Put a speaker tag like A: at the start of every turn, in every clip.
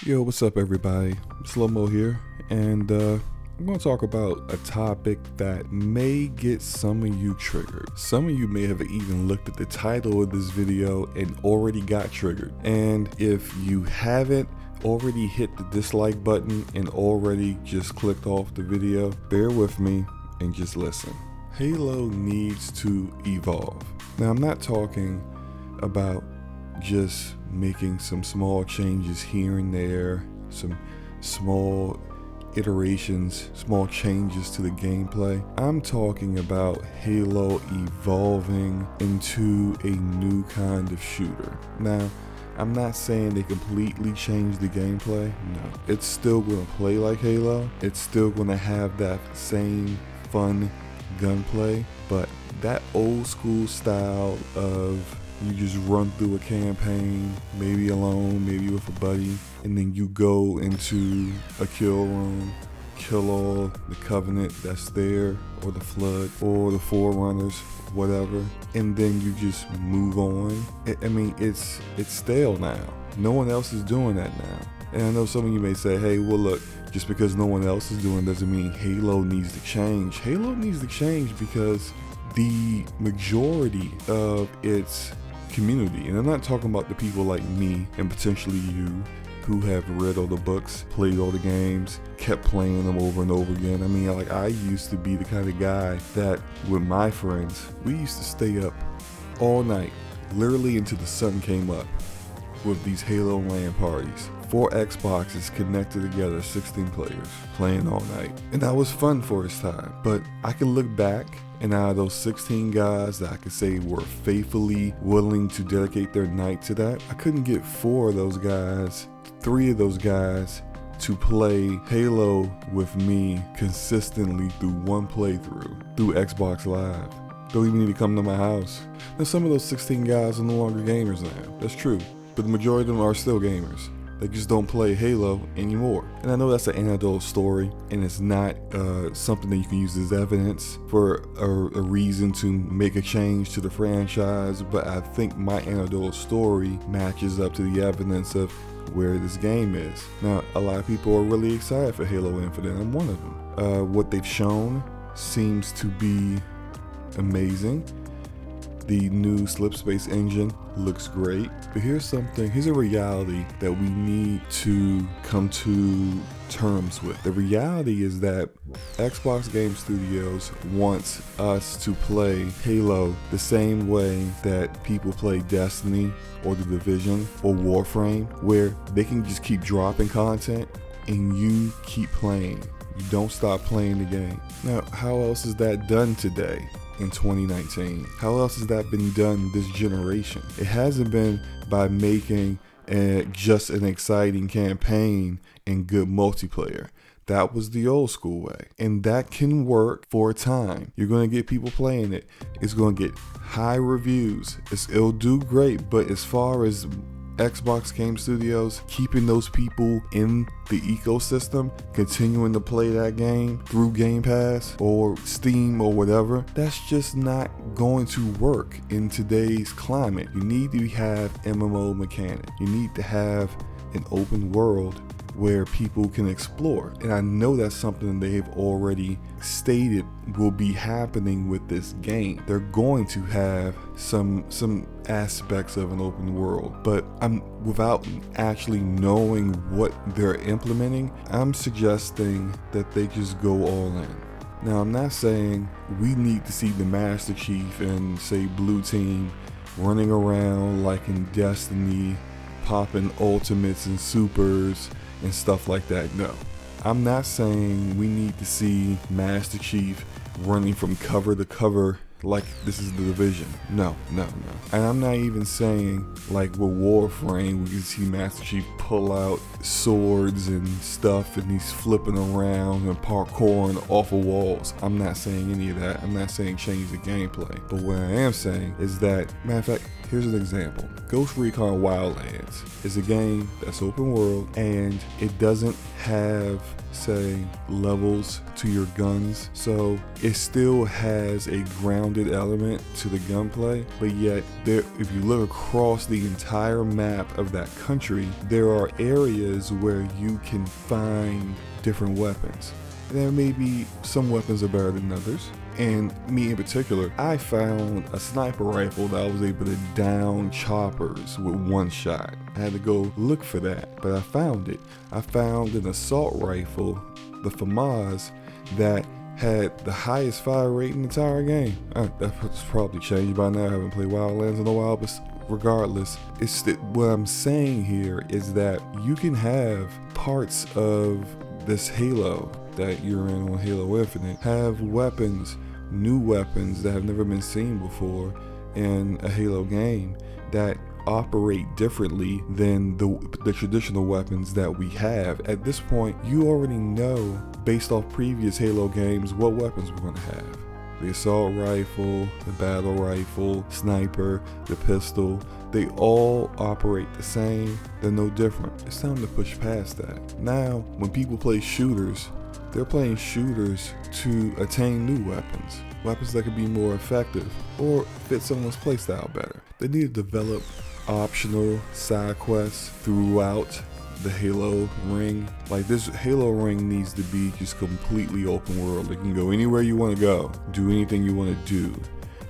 A: Yo, what's up everybody? SloMo here, and I'm going to talk about a topic that may get some of you triggered. Some of you may have even looked at the title of this video and already got triggered. And if you haven't already hit the dislike button and already just clicked off the video, bear with me and just listen. Halo needs to evolve. Now, I'm not talking about just making some small changes here and there, some small iterations, small changes to the gameplay. I'm talking about Halo evolving into a new kind of shooter. Now, I'm not saying they completely changed the gameplay. No, it's still going to play like Halo. It's still going to have that same fun gunplay, but that old school style of you just run through a campaign, maybe alone, maybe with a buddy, and then you go into a kill room, kill all the Covenant that's there, or the Flood, or the Forerunners, whatever, and then you just move on. It's stale now. No one else is doing that now. And I know some of you may say, hey, well look, just because no one else is doing it doesn't mean Halo needs to change. Halo needs to change because the majority of its community, and I'm not talking about the people like me and potentially you who have read all the books, played all the games, kept playing them over and over again. I used to be the kind of guy that with my friends, we used to stay up all night, literally until the sun came up, with these Halo LAN parties. 4 Xboxes connected together, 16 players, playing all night. And that was fun for its time. But I can look back, and out of those 16 guys that I could say were faithfully willing to dedicate their night to that, I couldn't get 4 of those guys, 3 of those guys to play Halo with me consistently through one playthrough, through Xbox Live. Don't even need to come to my house. Now, some of those 16 guys are no longer gamers now. That's true. But the majority of them are still gamers. They just don't play Halo anymore. And I know that's an anecdotal story, and it's not something that you can use as evidence for a reason to make a change to the franchise, but I think my anecdotal story matches up to the evidence of where this game is. Now, a lot of people are really excited for Halo Infinite. I'm one of them. What they've shown seems to be amazing. The new Slipspace engine looks great, but here's a reality that we need to come to terms with. The reality is that Xbox Game Studios wants us to play Halo the same way that people play Destiny or The Division or Warframe, where they can just keep dropping content and you keep playing. You don't stop playing the game. Now, how else is that done today? In 2019, how else has that been done this generation? It hasn't been by making just an exciting campaign and good multiplayer. That was the old school way, and that can work for a time. You're going to get people playing it. It's going to get high reviews. It'll do great, but as far as Xbox Game Studios keeping those people in the ecosystem, continuing to play that game through Game Pass or Steam or whatever, that's just not going to work in today's climate. You need to have MMO mechanic. You need to have an open world where people can explore. And I know that's something they've already stated will be happening with this game. They're going to have some aspects of an open world, but without actually knowing what they're implementing, I'm suggesting that they just go all in. Now, I'm not saying we need to see the Master Chief and say Blue Team running around like in Destiny, popping ultimates and supers and stuff like that. No, I'm not saying we need to see Master Chief running from cover to cover like this is The Division. No. And I'm not even saying like with Warframe we can see Master Chief pull out swords and stuff and he's flipping around and parkouring off of walls. I'm not saying any of that. I'm not saying change the gameplay. But what I am saying is that, matter of fact, Here's an example. Ghost Recon Wildlands is a game that's open world and it doesn't have, say, levels to your guns, so it still has a grounded element to the gunplay, but yet if you look across the entire map of that country, there are areas where you can find different weapons. There may be some weapons are better than others, and me in particular, I found a sniper rifle that I was able to down choppers with one shot. I had to go look for that, but I found it. I found an assault rifle, the FAMAS, that had the highest fire rate in the entire game. That's probably changed by now. I haven't played Wildlands in a while, but regardless, what I'm saying here is that you can have parts of this Halo that you're in on Halo Infinite have weapons, new weapons that have never been seen before in a Halo game that operate differently than the traditional weapons that we have. At this point, you already know, based off previous Halo games, what weapons we're going to have. The assault rifle, the battle rifle, sniper, the pistol, they all operate the same. They're no different. It's time to push past that. Now, when people play shooters, they're playing shooters to attain new weapons. Weapons that could be more effective or fit someone's playstyle better. They need to develop optional side quests throughout the Halo ring. Like, this Halo ring needs to be just completely open world. You can go anywhere you want to go, do anything you want to do,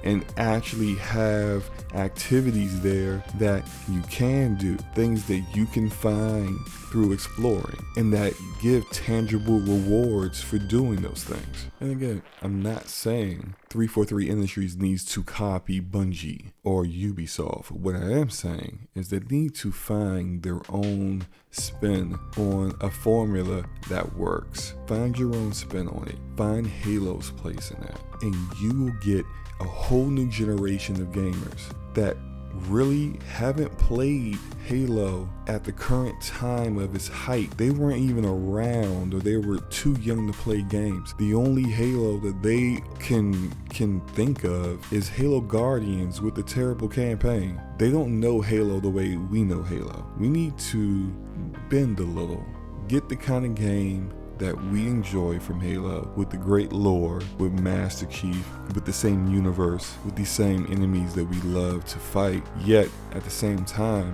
A: and actually have activities there that you can do, things that you can find through exploring, and that give tangible rewards for doing those things. And again, I'm not saying 343 Industries needs to copy Bungie or Ubisoft. What I am saying is they need to find their own spin on a formula that works. Find your own spin on it. Find Halo's place in that, and you will get a whole new generation of gamers that really haven't played Halo at the current time of its height. They weren't even around, or they were too young to play games. The only Halo that they can think of is Halo Guardians with the terrible campaign. They don't know Halo the way we know Halo. We need to bend a little, get the kind of game that we enjoy from Halo, with the great lore, with Master Chief, with the same universe, with the same enemies that we love to fight, yet at the same time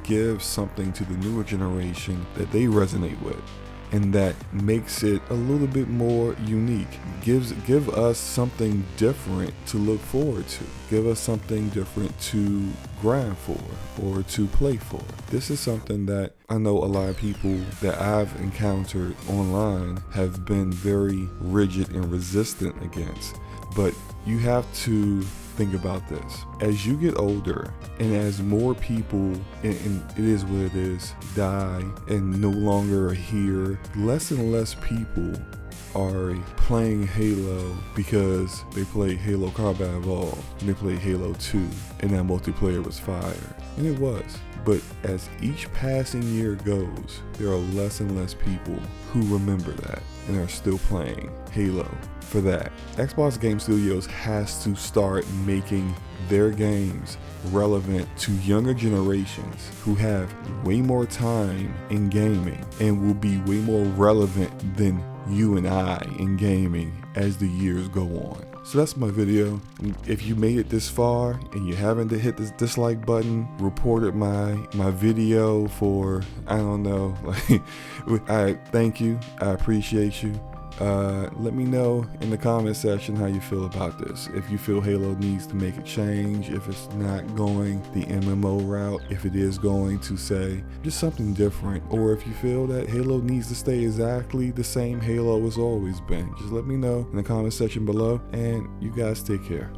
A: give something to the newer generation that they resonate with, and that makes it a little bit more unique. Give us something different to look forward to. Give us something different to grind for or to play for. This is something that I know a lot of people that I've encountered online have been very rigid and resistant against. But you have to think about this. As you get older and as more people, and it is what it is, die and no longer are here, less and less people are playing Halo because they played Halo Combat Evolved and they played Halo 2 and that multiplayer was fire. And it was. But as each passing year goes, there are less and less people who remember that and are still playing Halo for that. Xbox Game Studios has to start making their games relevant to younger generations who have way more time in gaming and will be way more relevant than you and I in gaming as the years go on. So that's my video. If you made it this far and you haven't hit this dislike button, reported my video for, I don't know, like, I thank you, I appreciate you. Let me know in the comment section how you feel about this. If you feel Halo needs to make a change, if it's not going the MMO route, if it is going to, say, just something different, or if you feel that Halo needs to stay exactly the same Halo it's always been, just let me know in the comment section below, and you guys take care.